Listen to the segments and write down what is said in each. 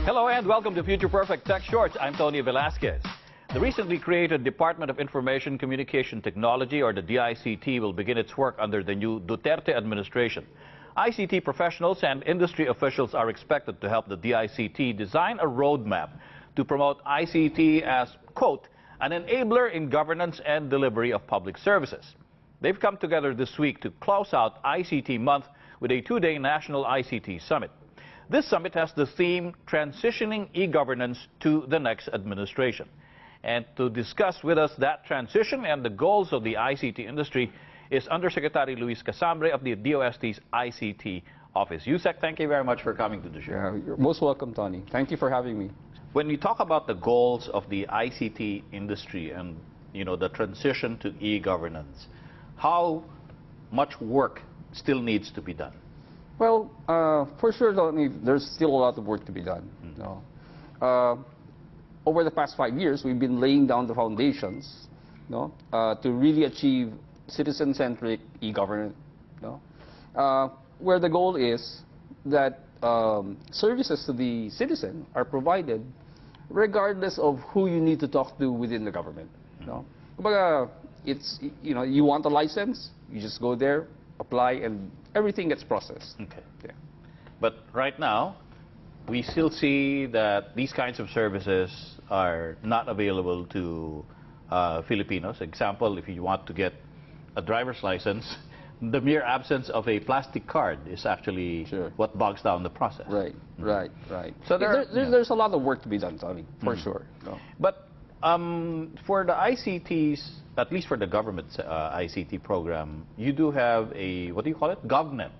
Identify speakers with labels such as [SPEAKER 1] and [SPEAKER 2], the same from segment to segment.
[SPEAKER 1] Hello and welcome to Future Perfect Tech Shorts. I'm Tony Velasquez. The recently created Department of Information Communication Technology, or the DICT, will begin its work under the new Duterte administration. ICT professionals and industry officials are expected to help the DICT design a roadmap to promote ICT as, quote, an enabler in governance and delivery of public services. They've come together this week to close out ICT month with a two-day National ICT Summit. This summit has the theme, Transitioning E-Governance to the Next Administration. And to discuss with us that transition and the goals of the ICT industry is Undersecretary Luis Casambre of the DOST's ICT Office. Usec, thank you very much for coming to the show.
[SPEAKER 2] Yeah, you're most welcome, Tony. Thank you for having me.
[SPEAKER 1] When you talk about the goals of the ICT industry and, the transition to e-governance, how much work still needs to be done?
[SPEAKER 2] Well, for sure, Tony, there's still a lot of work to be done. Over the past 5 years, we've been laying down the foundations to really achieve citizen-centric e-governance, where the goal is that services to the citizen are provided regardless of who you need to talk to within the government. It's, you want a license, you just go there, apply, and everything gets processed.
[SPEAKER 1] Okay. Yeah. But right now, we still see that these kinds of services are not available to Filipinos. Example, if you want to get a driver's license, the mere absence of a plastic card is actually what bogs down the process.
[SPEAKER 2] Right.
[SPEAKER 1] So
[SPEAKER 2] there's a lot of work to be done, Tony, for sure.
[SPEAKER 1] But for the ICTs, at least for the government's ICT program, you do have a, what do you call it? GovNet.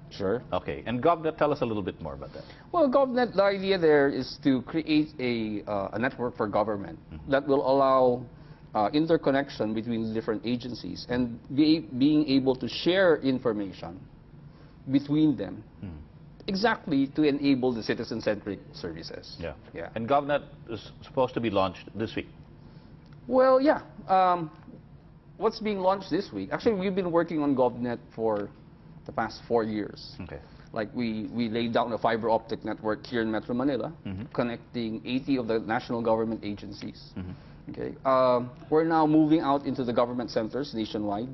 [SPEAKER 2] Sure.
[SPEAKER 1] Okay. And GovNet, tell us a little bit more about that.
[SPEAKER 2] Well, GovNet, the idea there is to create a network for government that will allow interconnection between different agencies and being able to share information between them. Exactly to enable the citizen-centric services.
[SPEAKER 1] Yeah. And GovNet is supposed to be launched this week.
[SPEAKER 2] Well, yeah. What's being launched this week? Actually, we've been working on GovNet for the past 4 years.
[SPEAKER 1] Okay.
[SPEAKER 2] Like we laid down a fiber optic network here in Metro Manila, connecting 80 of the national government agencies. Okay. We're now moving out into the government centers nationwide.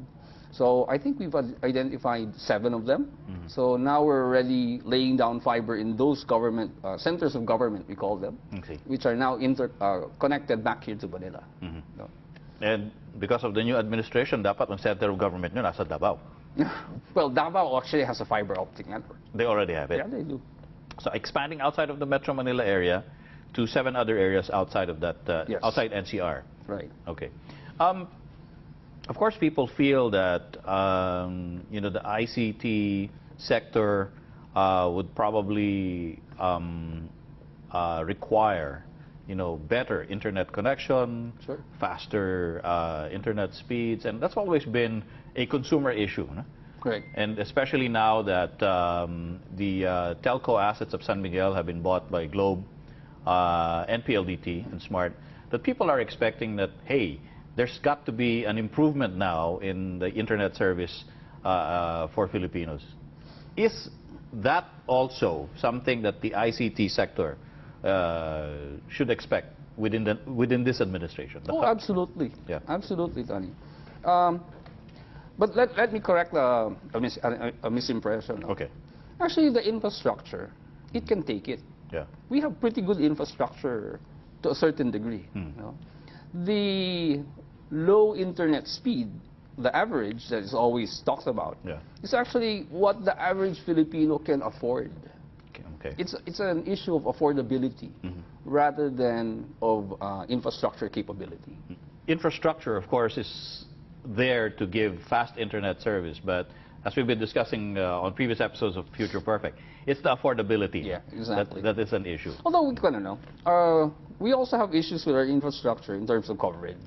[SPEAKER 2] So I think we've identified 7 of them. So now we're already laying down fiber in those government centers of government, we call them, which are now connected back here to Manila.
[SPEAKER 1] And because of the new administration, dapat ang center of government nyo nasa Davao.
[SPEAKER 2] Well, Davao actually has a fiber optic network.
[SPEAKER 1] They already have it?
[SPEAKER 2] Yeah, they do.
[SPEAKER 1] So expanding outside of the Metro Manila area to 7 other areas outside of that, outside NCR.
[SPEAKER 2] Right.
[SPEAKER 1] Okay. Of course, people feel that the ICT sector would probably require better internet connection, faster internet speeds, and that's always been a consumer issue. No?
[SPEAKER 2] Correct.
[SPEAKER 1] And especially now that the telco assets of San Miguel have been bought by Globe, NPLDT, and Smart, that people are expecting that, hey, there's got to be an improvement now in the internet service for Filipinos. Is that also something that the ICT sector should expect within this administration?
[SPEAKER 2] Oh, absolutely.
[SPEAKER 1] Yeah.
[SPEAKER 2] Absolutely, Tony. But let me correct a misimpression.
[SPEAKER 1] Okay.
[SPEAKER 2] Actually, the infrastructure, it can take it.
[SPEAKER 1] Yeah.
[SPEAKER 2] We have pretty good infrastructure to a certain degree. The low internet speed, the average that is always talked about, is actually what the average Filipino can afford.
[SPEAKER 1] Okay.
[SPEAKER 2] It's an issue of affordability rather than of infrastructure capability.
[SPEAKER 1] Infrastructure, of course, is there to give fast internet service, but as we've been discussing on previous episodes of Future Perfect, it's the affordability that is an issue.
[SPEAKER 2] Although we kind of know, we also have issues with our infrastructure in terms of coverage.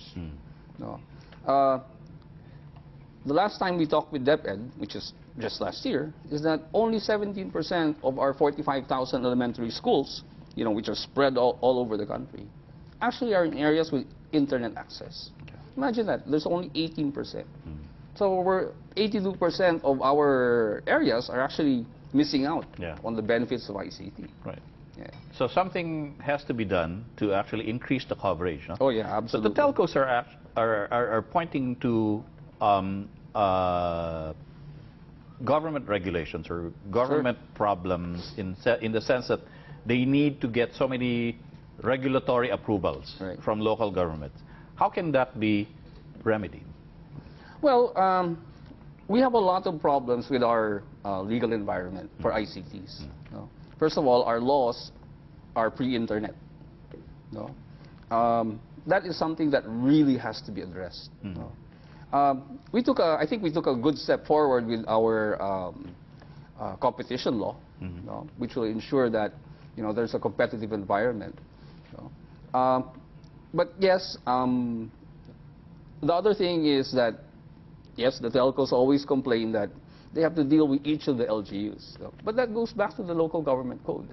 [SPEAKER 2] The last time we talked with DepEd, which is just last year, is that only 17% of our 45,000 elementary schools, which are spread all over the country, actually are in areas with internet access. Imagine that, there's only 18%. So we're 82% of our areas are actually missing out
[SPEAKER 1] Yeah.
[SPEAKER 2] on the benefits of ICT.
[SPEAKER 1] Right.
[SPEAKER 2] Yeah.
[SPEAKER 1] So something has to be done to actually increase the coverage. No?
[SPEAKER 2] Oh yeah,
[SPEAKER 1] So
[SPEAKER 2] absolutely.
[SPEAKER 1] the telcos are pointing to government regulations or government problems in the sense that they need to get so many regulatory approvals
[SPEAKER 2] Right.
[SPEAKER 1] from local governments. How can that be remedied?
[SPEAKER 2] Well, we have a lot of problems with our legal environment for ICTs. No? First of all, our laws are pre-internet. No? That is something that really has to be addressed. No? I think we took a good step forward with our competition law, no? Which will ensure that there's a competitive environment. No? But yes, the other thing is that yes, the telcos always complain that they have to deal with each of the LGUs. So, but that goes back to the local government code.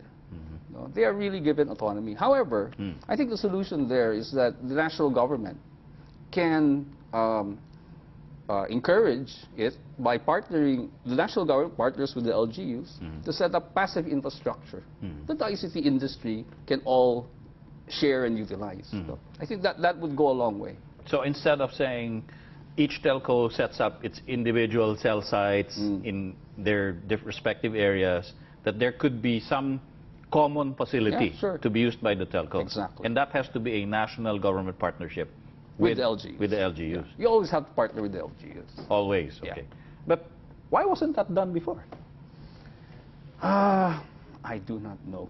[SPEAKER 2] No, they are really given autonomy. However, I think the solution there is that the national government can encourage it by partnering, the national government partners with the LGUs to set up passive infrastructure that the ICT industry can all share and utilize. So I think that would go a long way.
[SPEAKER 1] So instead of saying each telco sets up its individual cell sites in their respective areas, that there could be some common facility to be used by the telco.
[SPEAKER 2] Exactly.
[SPEAKER 1] And that has to be a national government partnership
[SPEAKER 2] with the LGUs.
[SPEAKER 1] With the LGUs.
[SPEAKER 2] Yeah. You always have to partner with the LGUs.
[SPEAKER 1] Always, okay. But why wasn't that done before?
[SPEAKER 2] I do not know.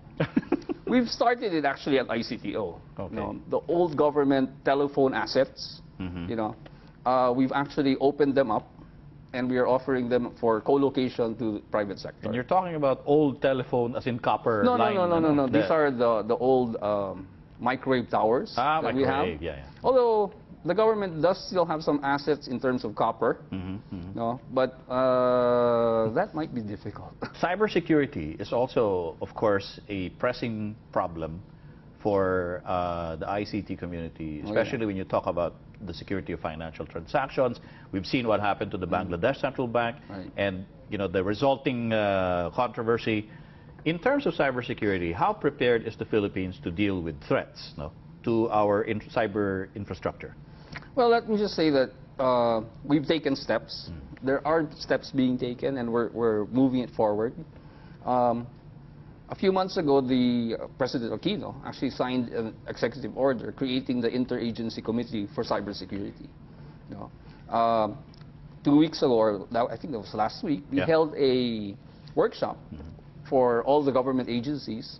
[SPEAKER 2] We've started it actually at ICTO.
[SPEAKER 1] Okay.
[SPEAKER 2] The old government telephone assets, we've actually opened them up, and we are offering them for co-location to the private sector.
[SPEAKER 1] And you're talking about old telephone, as in copper line?
[SPEAKER 2] No. These are the old microwave towers that we have.
[SPEAKER 1] Yeah.
[SPEAKER 2] Although the government does still have some assets in terms of copper, but that might be difficult.
[SPEAKER 1] Cybersecurity is also, of course, a pressing problem for the ICT community, especially when you talk about the security of financial transactions. We've seen what happened to the Bangladesh Central Bank and the resulting controversy. In terms of cybersecurity, how prepared is the Philippines to deal with threats to our cyber infrastructure?
[SPEAKER 2] Well, let me just say that we've taken steps. There are steps being taken, and we're moving it forward. A few months ago, the President Aquino actually signed an executive order creating the Interagency Committee for Cybersecurity. 2 weeks ago, or I think that was last week, we held a workshop for all the government agencies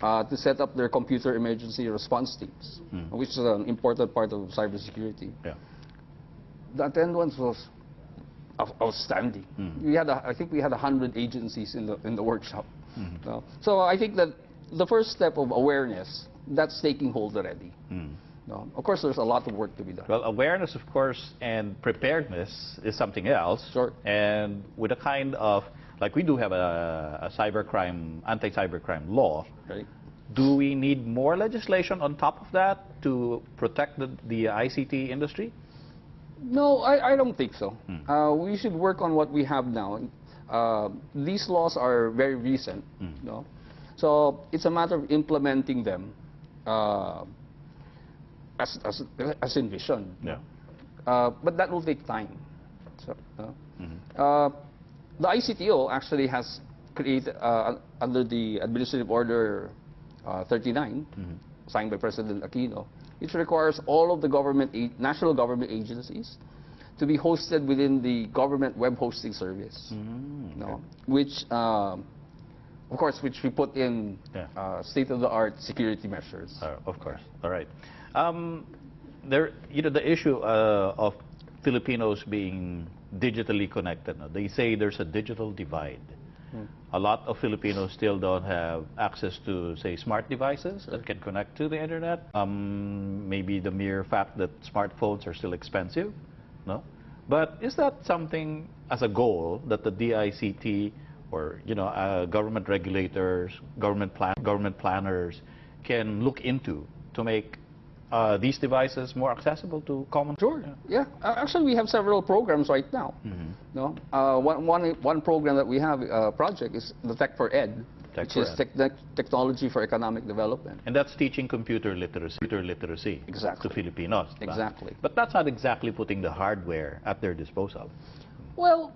[SPEAKER 2] to set up their computer emergency response teams, which is an important part of cybersecurity. The attendance was outstanding. I think we had 100 agencies in the workshop. So I think that the first step of awareness, that's taking hold already. Of course, there's a lot of work to be done.
[SPEAKER 1] Well, awareness, of course, and preparedness is something else.
[SPEAKER 2] Sure.
[SPEAKER 1] And with a kind of, like we do have a cybercrime, anti-cybercrime law.
[SPEAKER 2] Right.
[SPEAKER 1] Do we need more legislation on top of that to protect the ICT industry?
[SPEAKER 2] No, I don't think so. We should work on what we have now. These laws are very recent, so it's a matter of implementing them as envisioned. But that will take time. So, the ICTO actually has created, under the Administrative Order 39, signed by President Aquino, it requires all of the national government agencies to be hosted within the government web hosting service, which, of course, which we put in state-of-the-art security measures.
[SPEAKER 1] Of course. All right. The issue of Filipinos being digitally connected. They say there's a digital divide. A lot of Filipinos still don't have access to, say, smart devices that can connect to the internet. Maybe the mere fact that smartphones are still expensive. But is that something as a goal that the DICT or government regulators, government planners can look into to make these devices more accessible to common?
[SPEAKER 2] Sure. Yeah. Actually, we have several programs right now. No. One program that we have project is the Tech for Ed, which is technology for economic development.
[SPEAKER 1] And that's teaching computer literacy
[SPEAKER 2] Exactly.
[SPEAKER 1] to Filipinos.
[SPEAKER 2] Exactly.
[SPEAKER 1] But that's not exactly putting the hardware at their disposal.
[SPEAKER 2] Well,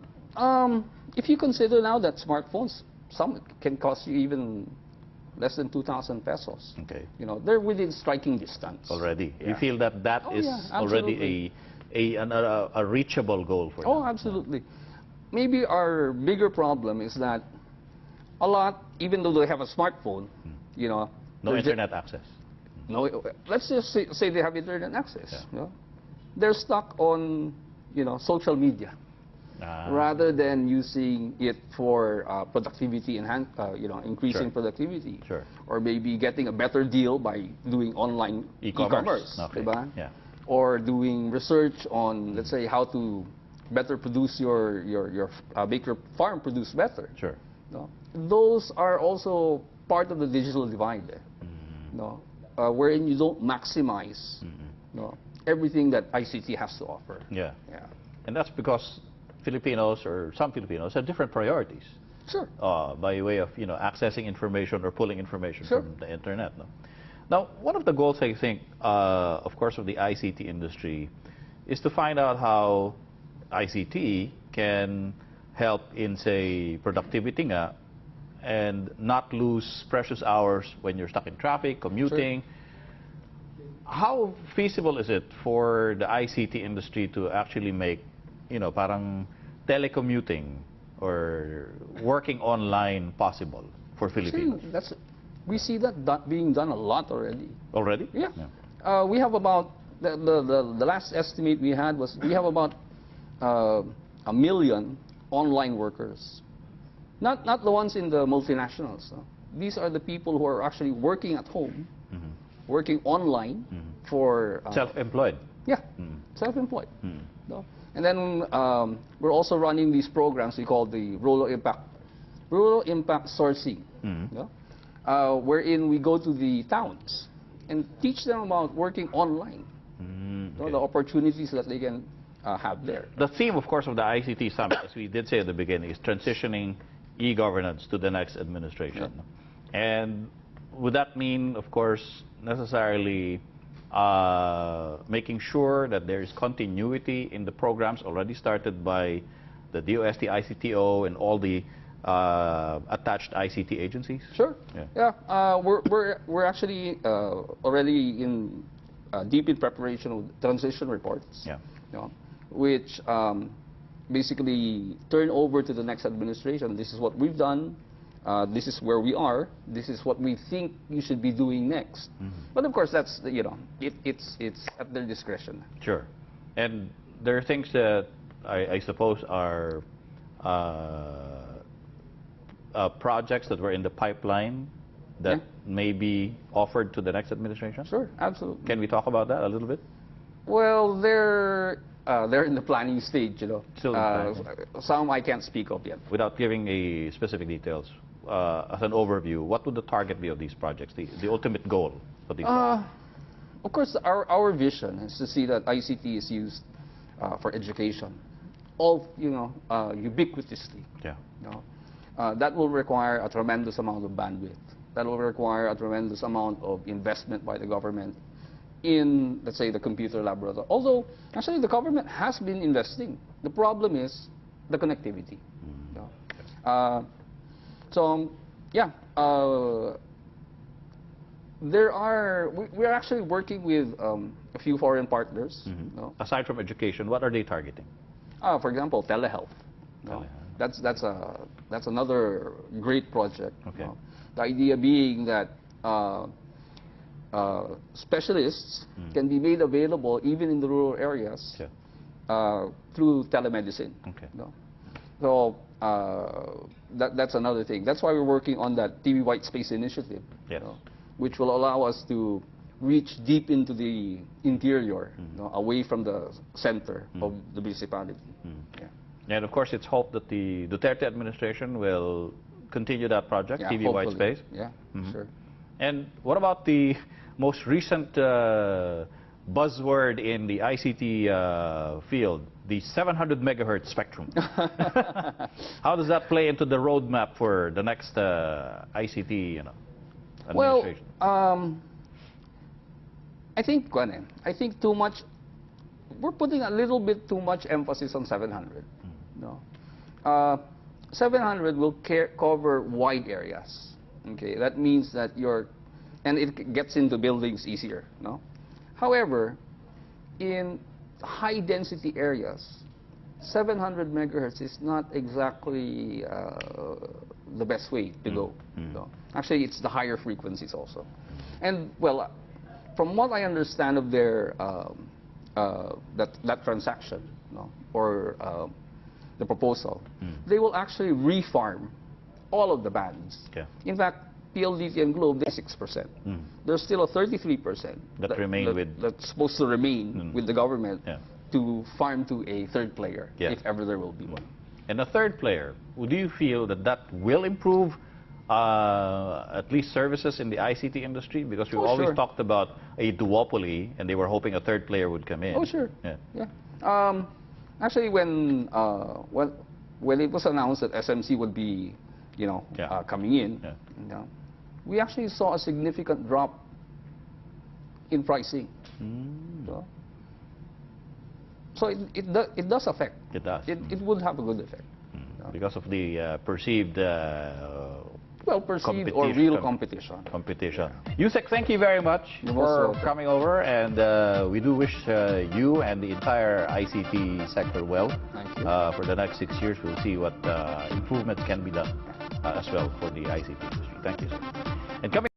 [SPEAKER 2] if you consider now that smartphones, some can cost you even less than 2,000 pesos.
[SPEAKER 1] Okay.
[SPEAKER 2] You know, they're within striking distance.
[SPEAKER 1] Already.
[SPEAKER 2] Yeah.
[SPEAKER 1] You feel that that is already a reachable goal for them?
[SPEAKER 2] Oh, absolutely. Maybe our bigger problem is that a lot, even though they have a smartphone, you know,
[SPEAKER 1] no internet access.
[SPEAKER 2] No, let's just say they have internet access. You know? They're stuck on, you know, social media. Rather than using it for productivity you know, increasing productivity, or maybe getting a better deal by doing online e-commerce, or doing research on, let's say, how to better produce make your farm produce better. No? Those are also part of the digital divide, no? Wherein you don't maximize no, everything that ICT has to offer.
[SPEAKER 1] And that's because Filipinos, or some Filipinos, have different priorities. By way of, you know, accessing information or pulling information from the internet. No? Now, one of the goals, I think, of course, of the ICT industry is to find out how ICT can help in, say, productivity nga, and not lose precious hours when you're stuck in traffic, commuting. How feasible is it for the ICT industry to actually make, you know, parang telecommuting or working online possible for Filipinos?
[SPEAKER 2] We see that being done a lot already.
[SPEAKER 1] Already?
[SPEAKER 2] Yeah. We have about, the last estimate we had was, we have about 1 million online workers. Not the ones in the multinationals. No? These are the people who are actually working at home, working online for...
[SPEAKER 1] self-employed.
[SPEAKER 2] Yeah, self-employed. No? And then we're also running these programs we call the rural impact sourcing, no? Wherein we go to the towns and teach them about working online, the opportunities that they can have there.
[SPEAKER 1] The theme, of course, of the ICT Summit, as we did say at the beginning, is transitioning e-governance to the next administration. And would that mean, of course, necessarily making sure that there is continuity in the programs already started by the DOST, ICTO, and all the attached ICT agencies?
[SPEAKER 2] Sure. We're actually already in deep in preparation of transition reports. You know, which basically turn over to the next administration. This is what we've done. This is where we are. This is what we think you should be doing next. But of course, that's, you know, it's at their discretion.
[SPEAKER 1] Sure. And there are things that I suppose are projects that were in the pipeline that may be offered to the next administration?
[SPEAKER 2] Sure, absolutely.
[SPEAKER 1] Can we talk about that a little bit?
[SPEAKER 2] Well, they're in the planning stage, you know.
[SPEAKER 1] Still in planning.
[SPEAKER 2] Some I can't speak of yet.
[SPEAKER 1] Without giving a specific details, as an overview, what would the target be of these projects, the ultimate goal for these projects?
[SPEAKER 2] Of course, our vision is to see that ICT is used for education, ubiquitously. You know? That will require a tremendous amount of bandwidth. That will require a tremendous amount of investment by the government in, let's say, the computer laboratory. Although, actually, the government has been investing. The problem is the connectivity. You know? We're actually working with a few foreign partners. You know?
[SPEAKER 1] Aside from education, what are they targeting?
[SPEAKER 2] For example, telehealth. You know? That's another great project. You know? The idea being that specialists can be made available even in the rural areas through telemedicine. You know? So that's another thing. That's why we're working on that TV White Space initiative, you know, which will allow us to reach deep into the interior, you know, away from the center of the municipality.
[SPEAKER 1] And of course, it's hoped that the Duterte administration will continue that project, TV White Space.
[SPEAKER 2] Sure.
[SPEAKER 1] And what about the most recent buzzword in the ICT field, the 700 megahertz spectrum. How does that play into the roadmap for the next ICT administration?
[SPEAKER 2] Well, I think too much. We're putting a little bit too much emphasis on 700. No, 700 will cover wide areas. Okay, that means that and it gets into buildings easier. No, however, in high density areas, 700 megahertz is not exactly the best way to go. No. Actually, it's the higher frequencies also. And well, from what I understand of their that transaction, or the proposal, they will actually refarm all of the bands.
[SPEAKER 1] Okay.
[SPEAKER 2] In fact, PLDT and Globe, they're 6%. There's still a 33% that's supposed to remain with the government to farm to a third player, if ever there will be one.
[SPEAKER 1] And a third player, do you feel that will improve at least services in the ICT industry? Because we've always talked about a duopoly, and they were hoping a third player would come in.
[SPEAKER 2] Oh, sure. Yeah. Actually, when it was announced that SMC would be, coming in, we actually saw a significant drop in pricing. So it does affect.
[SPEAKER 1] It does.
[SPEAKER 2] It would have a good effect.
[SPEAKER 1] Because of the perceived
[SPEAKER 2] perceived or real competition.
[SPEAKER 1] Usec, thank you very much for coming over, and we do wish you and the entire ICT sector well.
[SPEAKER 2] Thank you.
[SPEAKER 1] For the next 6 years. We'll see what improvements can be done as well for the ICT industry. Thank you, sir. And coming